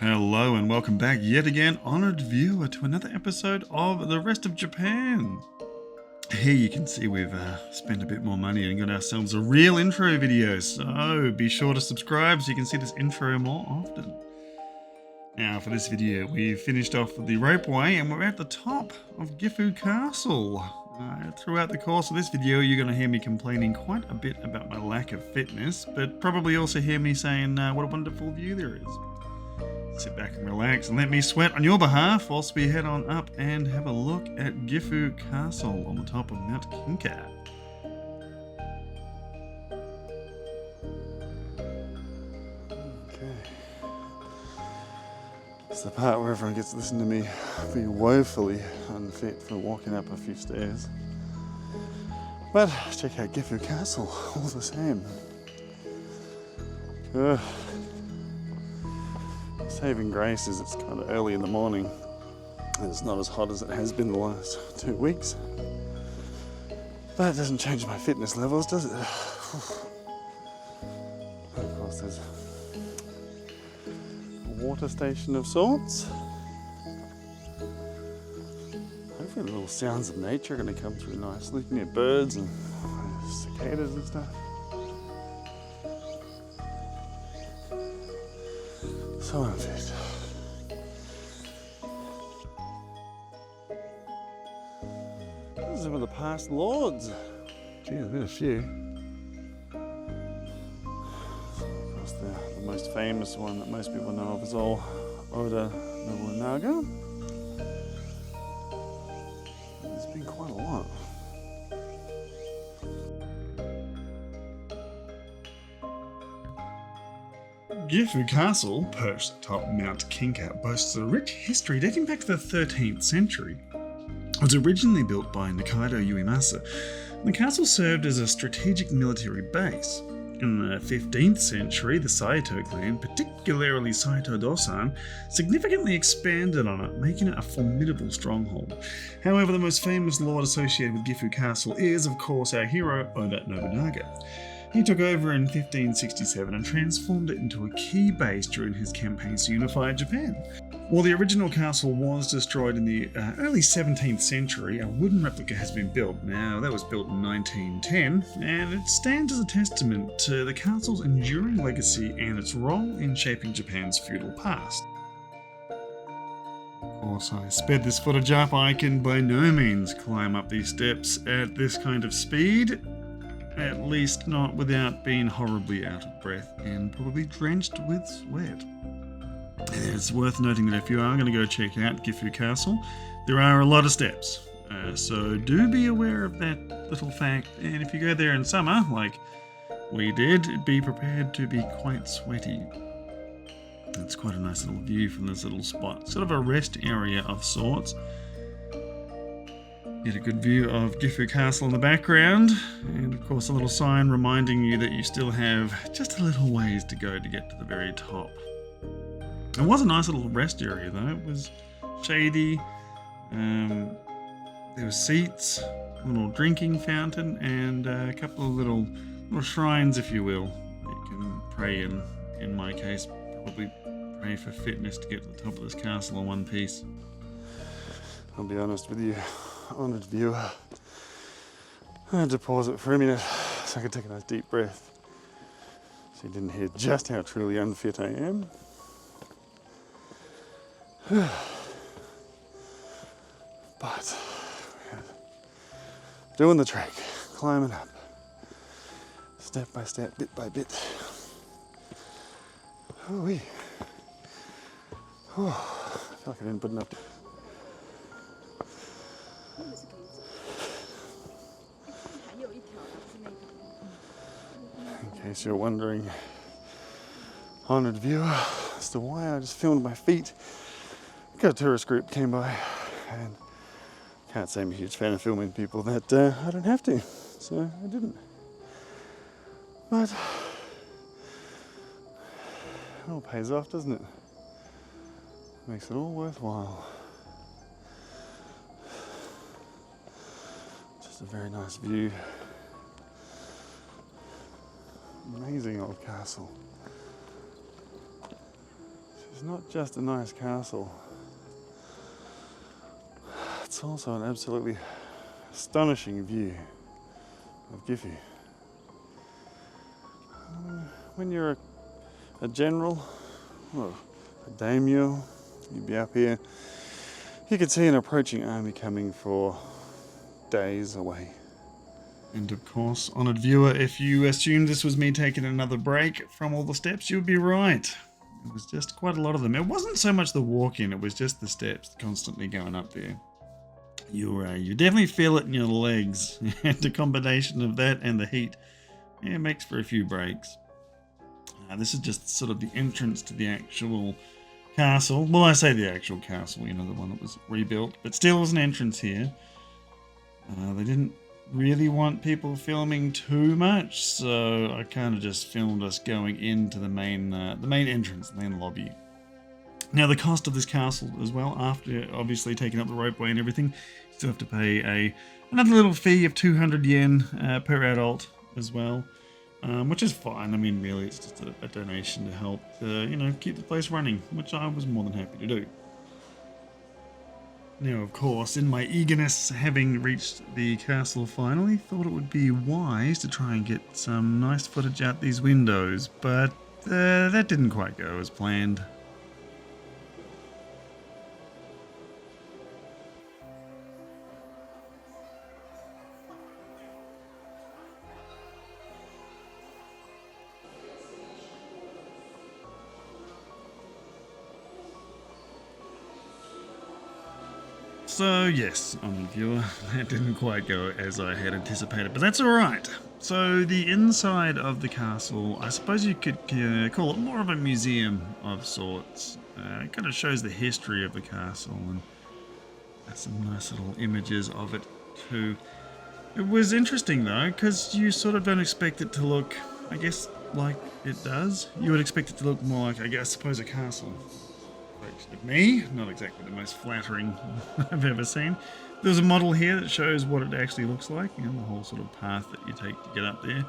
Hello and welcome back yet again, honoured viewer, to another episode of The Rest of Japan. Here you can see we've spent a bit more money and got ourselves a real intro video, so be sure to subscribe so you can see this intro more often. Now for this video we've finished off with the ropeway and we're at the top of Gifu Castle. Throughout the course of this video you're going to hear me complaining quite a bit about my lack of fitness, but probably also hear me saying what a wonderful view there is. Sit back and relax and let me sweat on your behalf whilst we head on up and have a look at Gifu Castle on the top of Mount Kinka. Okay. It's the part where everyone gets to listen to me be woefully unfit for walking up a few stairs. But check out Gifu Castle all the same. Saving grace is it's kind of early in the morning and it's not as hot as it has been the last 2 weeks, but it doesn't change my fitness levels, does it? Of course there's a water station of sorts. Hopefully the little sounds of nature are going to come through nicely. You can hear birds and cicadas and stuff. So unfit. This is some of the past lords. Gee, there's been a few. Of course, the most famous one that most people know of is all Oda Nobunaga. There's been quite a lot. Gifu Castle, perched atop Mount Kinka, boasts a rich history dating back to the 13th century. It was originally built by Nikaido Uemasa. The castle served as a strategic military base. In the 15th century, the Saito clan, particularly Saito Dosan, significantly expanded on it, making it a formidable stronghold. However, the most famous lord associated with Gifu Castle is, of course, our hero Oda Nobunaga. He took over in 1567 and transformed it into a key base during his campaigns to unify Japan. While the original castle was destroyed in the early 17th century, a wooden replica has been built. Now, that was built in 1910, and it stands as a testament to the castle's enduring legacy and its role in shaping Japan's feudal past. Of course, I sped this footage up. I can by no means climb up these steps at this kind of speed. At least not without being horribly out of breath and probably drenched with sweat. It's worth noting that if you are going to go check out Gifu Castle, there are a lot of steps. So do be aware of that little fact, and if you go there in summer, like we did, be prepared to be quite sweaty. It's quite a nice little view from this little spot, sort of a rest area of sorts. Get a good view of Gifu Castle in the background, and of course a little sign reminding you that you still have just a little ways to go to get to the very top. It was a nice little rest area though. It was shady, there were seats, a little drinking fountain, and a couple of little shrines, if you will, that you can pray in. In my case, probably pray for fitness to get to the top of this castle in one piece. I'll be honest with you, honoured viewer, I had to pause it for a minute so I could take a nice deep breath so you didn't hear just how truly unfit I am. But doing the trek, climbing up, step by step, bit by bit. Ooh-wee. Oh, I feel like I didn't put enough. In case you're wondering, honoured viewer, as to why I just filmed my feet, a tourist group came by, and can't say I'm a huge fan of filming people that I don't have to, so I didn't. But it all pays off, doesn't it? Makes it all worthwhile. Just a very nice view. Amazing old castle. is not just a nice castle. It's also an absolutely astonishing view of Gifu. When you're a general or a daimyo, you'd be up here. You could see an approaching army coming for days away. And of course, honoured viewer, if you assumed this was me taking another break from all the steps, you'd be right. It was just quite a lot of them. It wasn't so much the walk-in, it was just the steps constantly going up there. You definitely feel it in your legs. And the combination of that and the heat, yeah, makes for a few breaks. This is just sort of the entrance to the actual castle. Well, I say the actual castle, you know, the one that was rebuilt, but still was an entrance here. They didn't really want people filming too much, so I kind of just filmed us going into the main entrance, the main lobby. Now, the cost of this castle as well, after obviously taking up the ropeway and everything, you still have to pay another little fee of 200 yen per adult as well. Which is fine. I mean, really, it's just a donation to help, you know, keep the place running, which I was more than happy to do. Now, of course, in my eagerness, having reached the castle finally, thought it would be wise to try and get some nice footage out these windows, but that didn't quite go as planned. So yes, honoured viewer, that didn't quite go as I had anticipated, but that's alright. So the inside of the castle, I suppose you could call it more of a museum of sorts. It kind of shows the history of the castle, and there's some nice little images of it too. It was interesting though, because you sort of don't expect it to look, I guess, like it does. You would expect it to look more like, I suppose, a castle. Of me, not exactly the most flattering I've ever seen. There's a model here that shows what it actually looks like, you know, the whole sort of path that you take to get up there.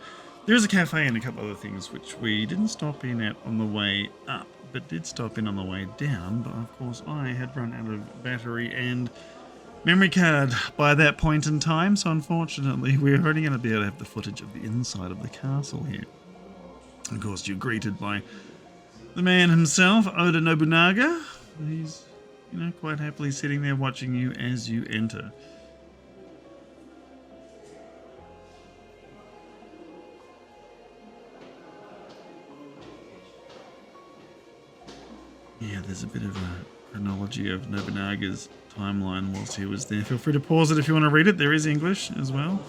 There's a cafe and a couple other things which we didn't stop in at on the way up, but did stop in on the way down. But of course I had run out of battery and memory card by that point in time, so unfortunately we're only going to be able to have the footage of the inside of the castle here. Of course, you're greeted by the man himself, Oda Nobunaga. He's, you know, quite happily sitting there watching you as you enter. Yeah, there's a bit of a chronology of Nobunaga's timeline whilst he was there. Feel free to pause it if you want to read it. There is English as well.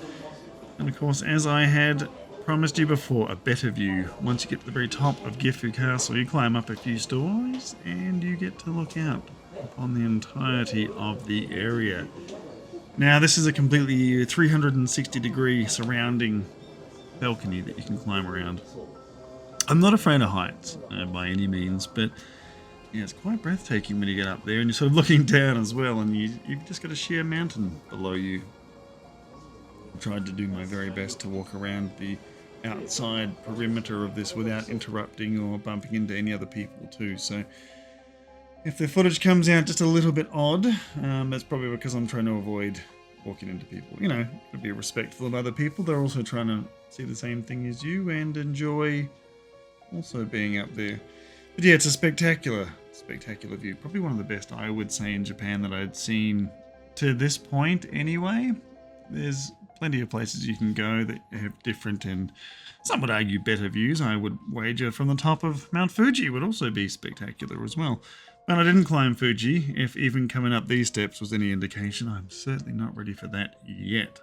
And of course, as I had promised you before, a better view. Once you get to the very top of Gifu Castle, you climb up a few stories and you get to look out upon the entirety of the area. Now, this is a completely 360-degree surrounding balcony that you can climb around. I'm not afraid of heights by any means, but yeah, it's quite breathtaking when you get up there and you're sort of looking down as well, and you've just got a sheer mountain below you. I tried to do my very best to walk around the outside perimeter of this without interrupting or bumping into any other people too, so if the footage comes out just a little bit odd, that's probably because I'm trying to avoid walking into people. You know, to be respectful of other people. They're also trying to see the same thing as you and enjoy also being up there. But yeah, it's a spectacular view. Probably one of the best, I would say, in Japan that I'd seen to this point anyway. There's plenty of places you can go that have different and some would argue better views. I would wager from the top of Mount Fuji would also be spectacular as well. But I didn't climb Fuji. If even coming up these steps was any indication, I'm certainly not ready for that yet.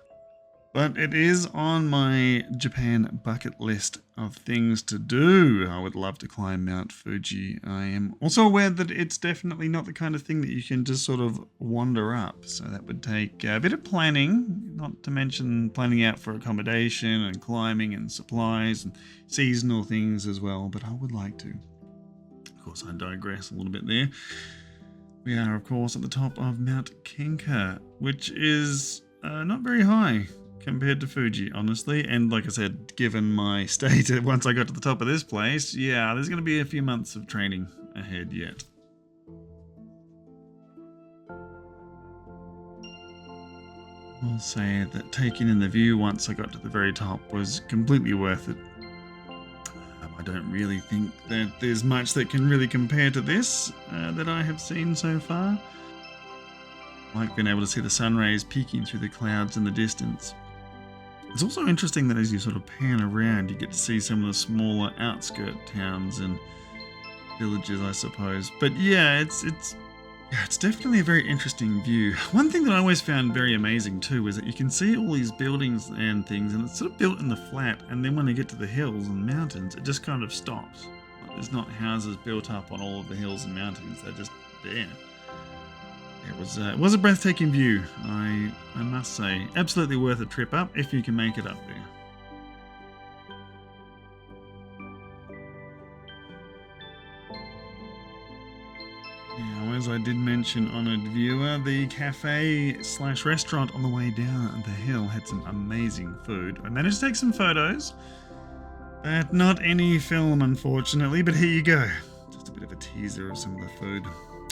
But it is on my Japan bucket list of things to do. I would love to climb Mount Fuji. I am also aware that it's definitely not the kind of thing that you can just sort of wander up. So that would take a bit of planning, not to mention planning out for accommodation and climbing and supplies and seasonal things as well. But I would like to. Of course, I digress a little bit there. We are, of course, at the top of Mount Kinka, which is not very high compared to Fuji, honestly. And like I said, given my state once I got to the top of this place, yeah, there's going to be a few months of training ahead yet. I'll say that taking in the view once I got to the very top was completely worth it. I don't really think that there's much that can really compare to this that I have seen so far. I like being able to see the sun rays peeking through the clouds in the distance. It's also interesting that as you sort of pan around, you get to see some of the smaller outskirt towns and villages, I suppose. But yeah, it's definitely a very interesting view. One thing that I always found very amazing too is that you can see all these buildings and things, and it's sort of built in the flat, and then when you get to the hills and mountains, it just kind of stops. Like, there's not houses built up on all of the hills and mountains, they're just there. It was a breathtaking view, I must say. Absolutely worth a trip up if you can make it up there. Now, as I did mention, Honoured Viewer, the cafe/restaurant on the way down the hill had some amazing food. I managed to take some photos, but not any film, unfortunately, but here you go. Just a bit of a teaser of some of the food.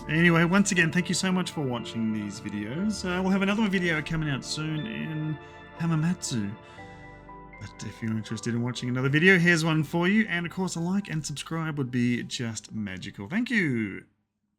Anyway, once again, thank you so much for watching these videos. We'll have another video coming out soon in Hamamatsu. But if you're interested in watching another video, here's one for you. And of course, a like and subscribe would be just magical. Thank you.